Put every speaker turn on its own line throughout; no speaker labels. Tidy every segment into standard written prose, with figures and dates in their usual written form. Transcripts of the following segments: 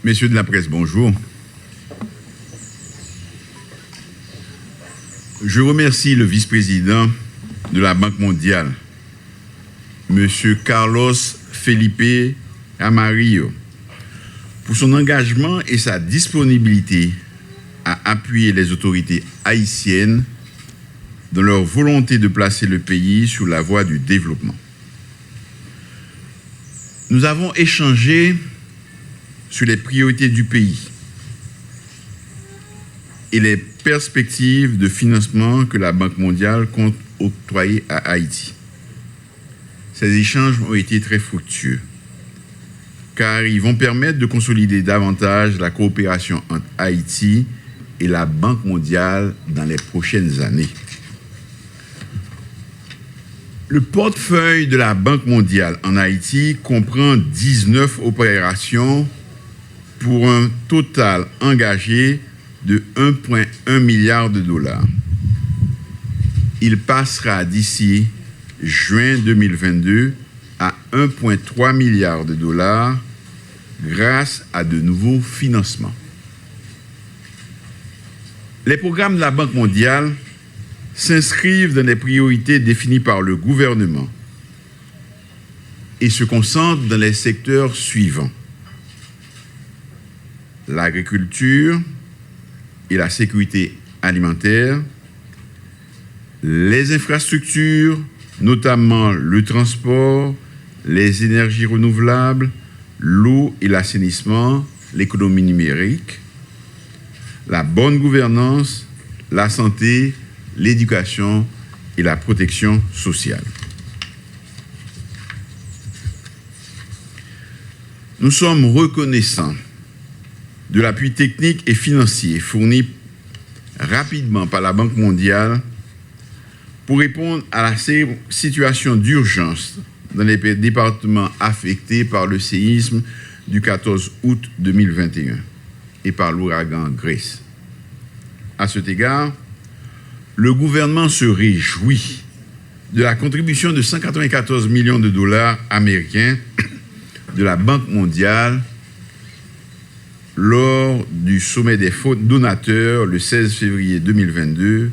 Messieurs de la presse, bonjour. Je remercie le vice-président de la Banque mondiale, M. Carlos Felipe Amarillo, pour son engagement et sa disponibilité à appuyer les autorités haïtiennes dans leur volonté de placer le pays sur la voie du développement. Nous avons échangé sur les priorités du pays et les perspectives de financement que la Banque mondiale compte octroyer à Haïti. Ces échanges ont été très fructueux, car ils vont permettre de consolider davantage la coopération entre Haïti et la Banque mondiale dans les prochaines années. Le portefeuille de la Banque mondiale en Haïti comprend 19 opérations pour un total engagé de 1,1 milliard de dollars. Il passera d'ici juin 2022 à 1,3 milliard de dollars grâce à de nouveaux financements. Les programmes de la Banque mondiale s'inscrivent dans les priorités définies par le gouvernement et se concentrent dans les secteurs suivants: l'agriculture et la sécurité alimentaire, les infrastructures, notamment le transport, les énergies renouvelables, l'eau et l'assainissement, l'économie numérique, la bonne gouvernance, la santé, l'éducation et la protection sociale. Nous sommes reconnaissants de l'appui technique et financier fourni rapidement par la Banque mondiale pour répondre à la situation d'urgence dans les départements affectés par le séisme du 14 août 2021 et par l'ouragan Grace. À cet égard, le gouvernement se réjouit de la contribution de 194 millions de dollars américains de la Banque mondiale lors du sommet des donateurs le 16 février 2022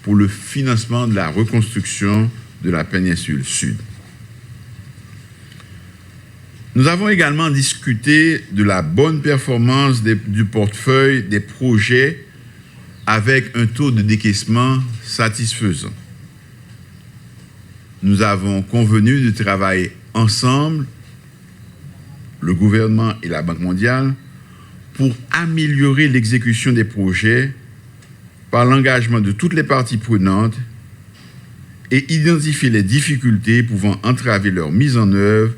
pour le financement de la reconstruction de la péninsule Sud. Nous avons également discuté de la bonne performance du portefeuille des projets avec un taux de décaissement satisfaisant. Nous avons convenu de travailler ensemble, le gouvernement et la Banque mondiale, pour améliorer l'exécution des projets par l'engagement de toutes les parties prenantes et identifier les difficultés pouvant entraver leur mise en œuvre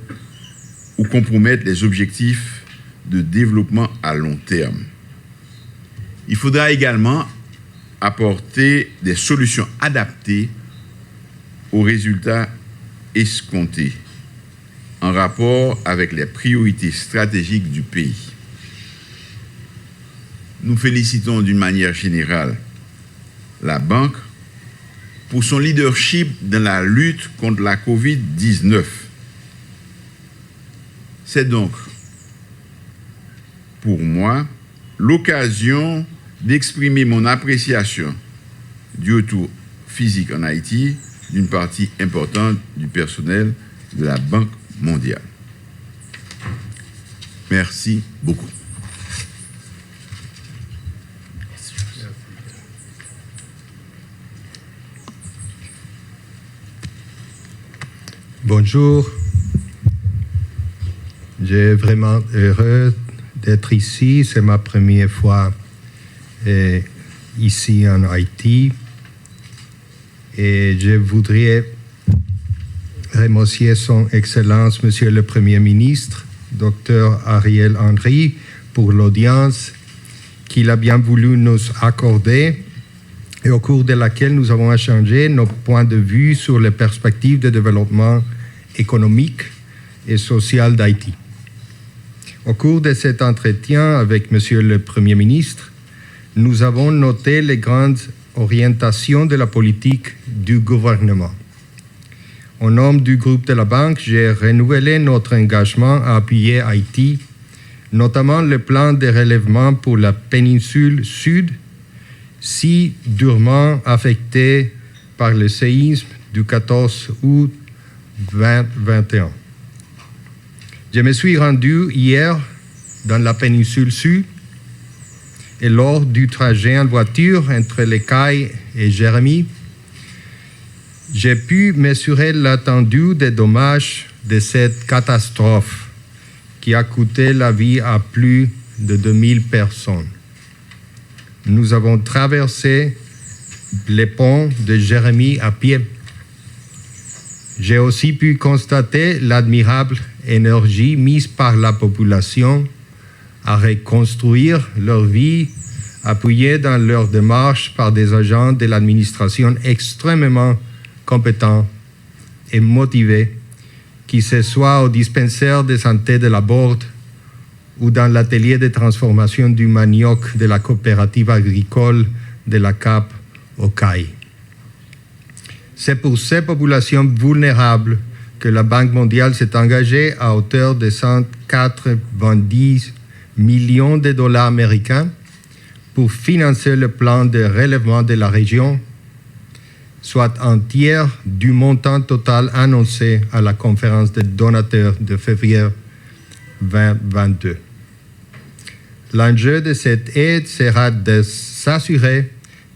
ou compromettre les objectifs de développement à long terme. Il faudra également apporter des solutions adaptées aux résultats escomptés en rapport avec les priorités stratégiques du pays. Nous félicitons d'une manière générale la Banque pour son leadership dans la lutte contre la COVID-19. C'est donc, pour moi, l'occasion d'exprimer mon appréciation du retour physique en Haïti d'une partie importante du personnel de la Banque mondiale. Merci beaucoup.
Bonjour. J'ai vraiment heureux d'être ici. C'est ma première fois ici en Haïti. Et je voudrais remercier son Excellence, Monsieur le Premier ministre, Dr Ariel Henry, pour l'audience qu'il a bien voulu nous accorder et au cours de laquelle nous avons échangé nos points de vue sur les perspectives de développement économique et social d'Haïti. Au cours de cet entretien avec Monsieur le Premier ministre, nous avons noté les grandes orientations de la politique du gouvernement. Au nom du groupe de la Banque, j'ai renouvelé notre engagement à appuyer Haïti notamment le plan de relèvement pour la péninsule sud, si durement affectée par le séisme du 14 août 2021. Je me suis rendu hier dans la péninsule sud et lors du trajet en voiture entre Les Cayes et Jérémie, j'ai pu mesurer l'étendue des dommages de cette catastrophe qui a coûté la vie à plus de 2000 personnes. Nous avons traversé les ponts de Jérémie à pied. J'ai aussi pu constater l'admirable énergie mise par la population à reconstruire leur vie, appuyée dans leur démarche par des agents de l'administration extrêmement compétents et motivés, qui se soient au dispensaire de santé de la Borde ou dans l'atelier de transformation du manioc de la coopérative agricole de la Cape aux Cayes. C'est pour ces populations vulnérables que la Banque mondiale s'est engagée à hauteur de 190 millions de dollars américains pour financer le plan de relèvement de la région, soit un tiers du montant total annoncé à la conférence des donateurs de février 2022. L'enjeu de cette aide sera de s'assurer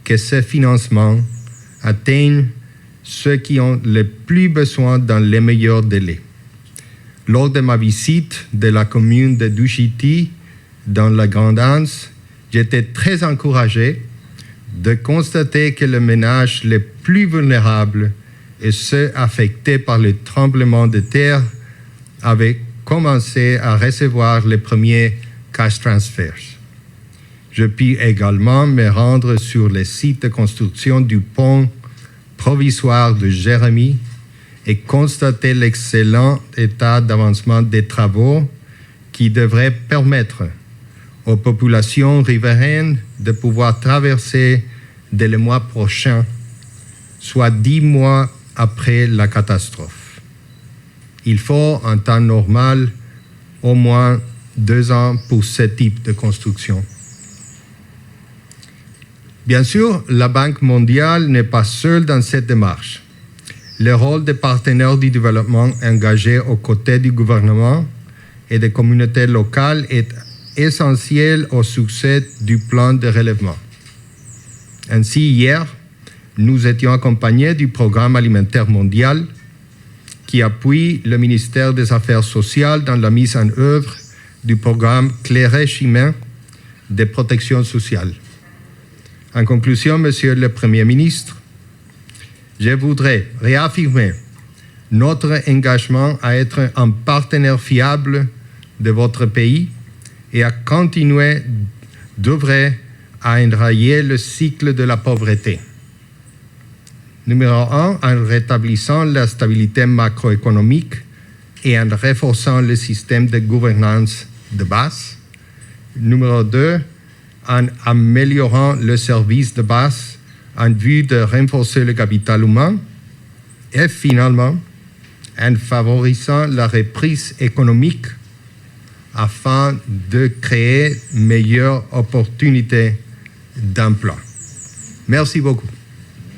que ces financements atteignent ceux qui ont le plus besoin dans les meilleurs délais. Lors de ma visite de la commune de Dushiti dans la Grande Anse, j'étais très encouragé de constater que les ménages les plus vulnérables et ceux affectés par le tremblement de terre avaient commencé à recevoir les premiers cash transfers. Je puis également me rendre sur le site de construction du pont provisoire de Jérémie et constater l'excellent état d'avancement des travaux qui devrait permettre aux populations riveraines de pouvoir traverser dès le mois prochain, soit 10 mois après la catastrophe. Il faut, en temps normal, au moins 2 ans pour ce type de construction. Bien sûr, la Banque mondiale n'est pas seule dans cette démarche. Le rôle des partenaires du développement engagés aux côtés du gouvernement et des communautés locales est essentiel au succès du plan de relèvement. Ainsi, hier, nous étions accompagnés du Programme alimentaire mondial qui appuie le ministère des Affaires sociales dans la mise en œuvre du programme Clairage humain de protection sociale. En conclusion, Monsieur le Premier ministre, je voudrais réaffirmer notre engagement à être un partenaire fiable de votre pays et à continuer d'œuvrer à enrayer le cycle de la pauvreté. Numéro 1, en rétablissant la stabilité macroéconomique et en renforçant le système de gouvernance de base. Numéro 2, en améliorant le service de base en vue de renforcer le capital humain. Et finalement, en favorisant la reprise économique afin de créer meilleures opportunités d'emploi. Merci beaucoup.